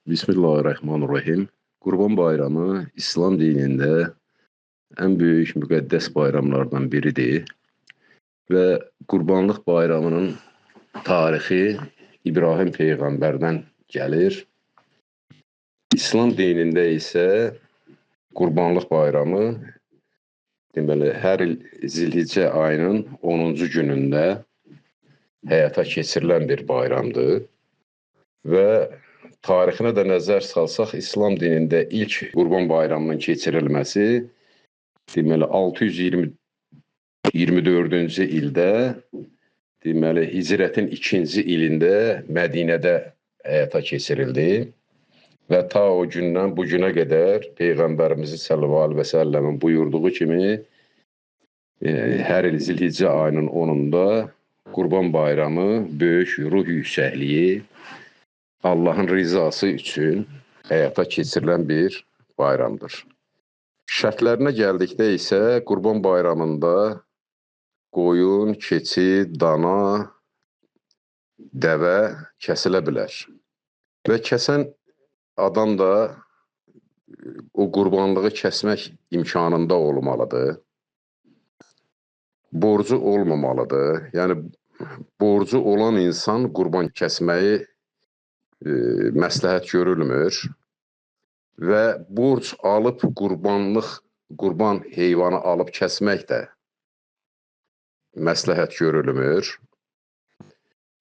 Bismillahirrahmanirrahim. Qurban Bayramı İslam dinində ən böyük müqəddəs bayramlardan biridir və Qurbanlıq Bayramının tarixi İbrahim Peyğəmbərdən gəlir. İslam dinində isə Qurbanlıq Bayramı deməli, hər il Zilhiccə ayının 10-cu günündə həyata keçirilən bir bayramdır və tarixinə də nəzər salsaq, İslam dinində ilk Qurban Bayramının keçirilməsi deməli 624-cü ildə deməli Hicrətin 2-ci ilində Mədinədə həyata keçirildi və ta o gündən bu günə qədər Peyğəmbərimiz sallallahu əleyhi və səlləmin buyurduğu kimi hər il Zilhiccə ayının 10-unda Qurban Bayramı böyük ruh yüksəkliyi, Allahın rizası üçün həyata keçirilən bir bayramdır. Şərtlərinə gəldikdə isə Qurban Bayramında qoyun, keçi, dana, dəvə kəsilə bilər. Və kəsən adam da o qurbanlığı kəsmək imkanında olmalıdır. Borcu olmamalıdır. Yəni, borcu olan insan qurban kəsməyi məsləhət görülmür və borc alıb qurban heyvanı alıb kəsmək də məsləhət görülmür.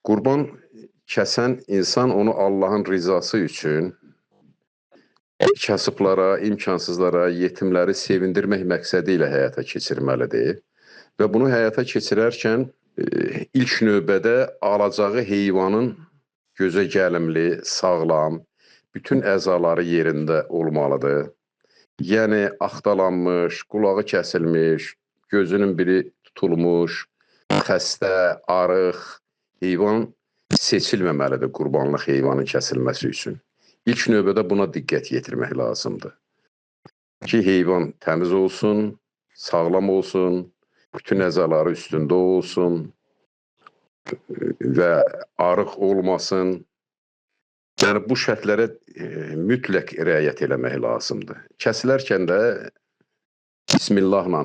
Qurban kəsən insan onu Allahın rizası üçün kasıblara, imkansızlara, yetimləri sevindirmək məqsədi ilə həyata keçirməlidir. Və bunu həyata keçirərkən ilk növbədə alacağı heyvanın gözə gəlimli, sağlam, bütün əzaları yerində olmalıdır. Yəni, axtalanmış, qulağı kəsilmiş, gözünün biri tutulmuş, xəstə, arıq heyvan seçilməməlidir qurbanlıq heyvanın kəsilməsi üçün. İlk növbədə buna diqqət yetirmək lazımdır. Ki, heyvan təmiz olsun, sağlam olsun, bütün əzaları üstündə olsun və arıq olmasın. Yəni, bu şərtlərə mütləq riayət eləmək lazımdır. Kəsilərkən də Bismillahla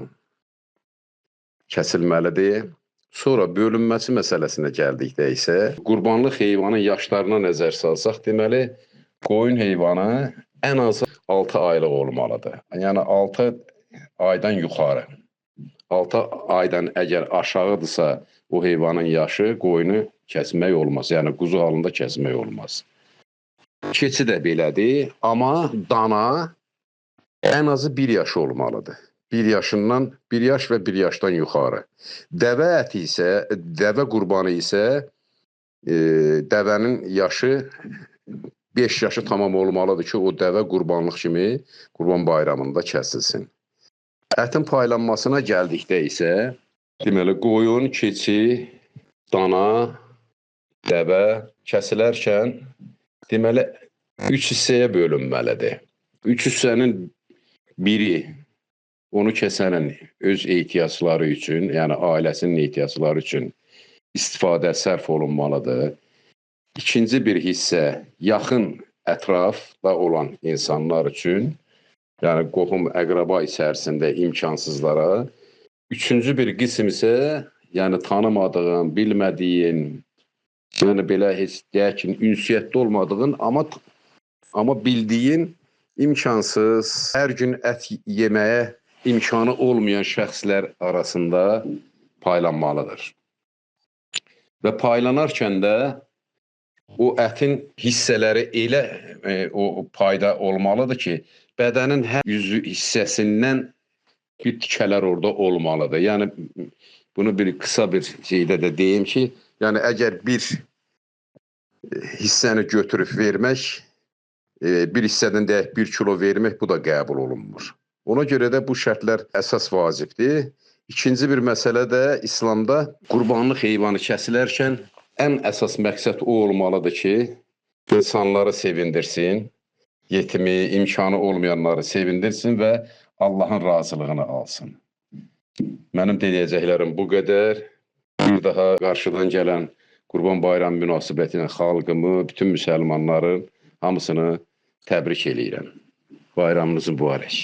kəsilməlidir. Sonra bölünməsi məsələsinə gəldikdə isə qurbanlıq heyvanın yaşlarına nəzər salsaq, deməli, qoyun heyvanı ən azı 6 aylıq olmalıdır. Yəni, 6 aydan yuxarı. 6 aydan əgər aşağıdırsa o heyvanın yaşı, qoyunu kəsmək olmaz. Yəni, quzu halında kəsmək olmaz. Keçi də belədir, amma dana ən azı 1 yaş olmalıdır. 1 yaş və 1 yaşdan yuxarı. Dəvə əti isə, dəvə qurbanı isə dəvənin yaşı 5 yaşı tamam olmalıdır ki, o dəvə qurbanlıq kimi Qurban Bayramında kəsilsin. Ətin paylanmasına gəldikdə isə, deməli, qoyun, keçi, dana, dəvə kəsilərkən, deməli, 3 hissəyə bölünməlidir. 3 hissənin biri onu kəsənin öz ehtiyacları üçün, yəni ailəsinin ehtiyacları üçün istifadə sərf olunmalıdır. İkinci bir hissə yaxın ətrafda olan insanlar üçün, yəni qohum, əqraba içərisində imkansızlara. Üçüncü bir qism isə, yəni tanımadığın, bilmədiyin, yəni belə heç deyək ki, ünsiyyətdə olmadığın, amma bildiyin imkansız, hər gün ət yeməyə imkanı olmayan şəxslər arasında paylanmalıdır. Və paylanarkən də o ətin hissələri elə o payda olmalıdır ki, bədənin hər yüzü hissəsindən bir tikələr orada olmalıdır. Yəni, bunu bir qısa bir şeydə də deyim ki, yəni əgər bir hissəni götürüb vermək, bir hissədən deyək 1 kilo vermək, bu da qəbul olunmur. Ona görə də bu şərtlər əsas vacibdir. İkinci bir məsələ də İslamda qurbanlıq heyvanı kəsilərkən ən əsas məqsəd o olmalıdır ki, insanları sevindirsin, yetimi, imkanı olmayanları sevindirsin və Allahın razılığını alsın. Mənim deyəcəklərim bu qədər. Bir daha qarşıdan gələn Qurban Bayramı münasibəti ilə xalqımı, bütün müsəlmanların hamısını təbrik eləyirəm. Bayramınız mübarək.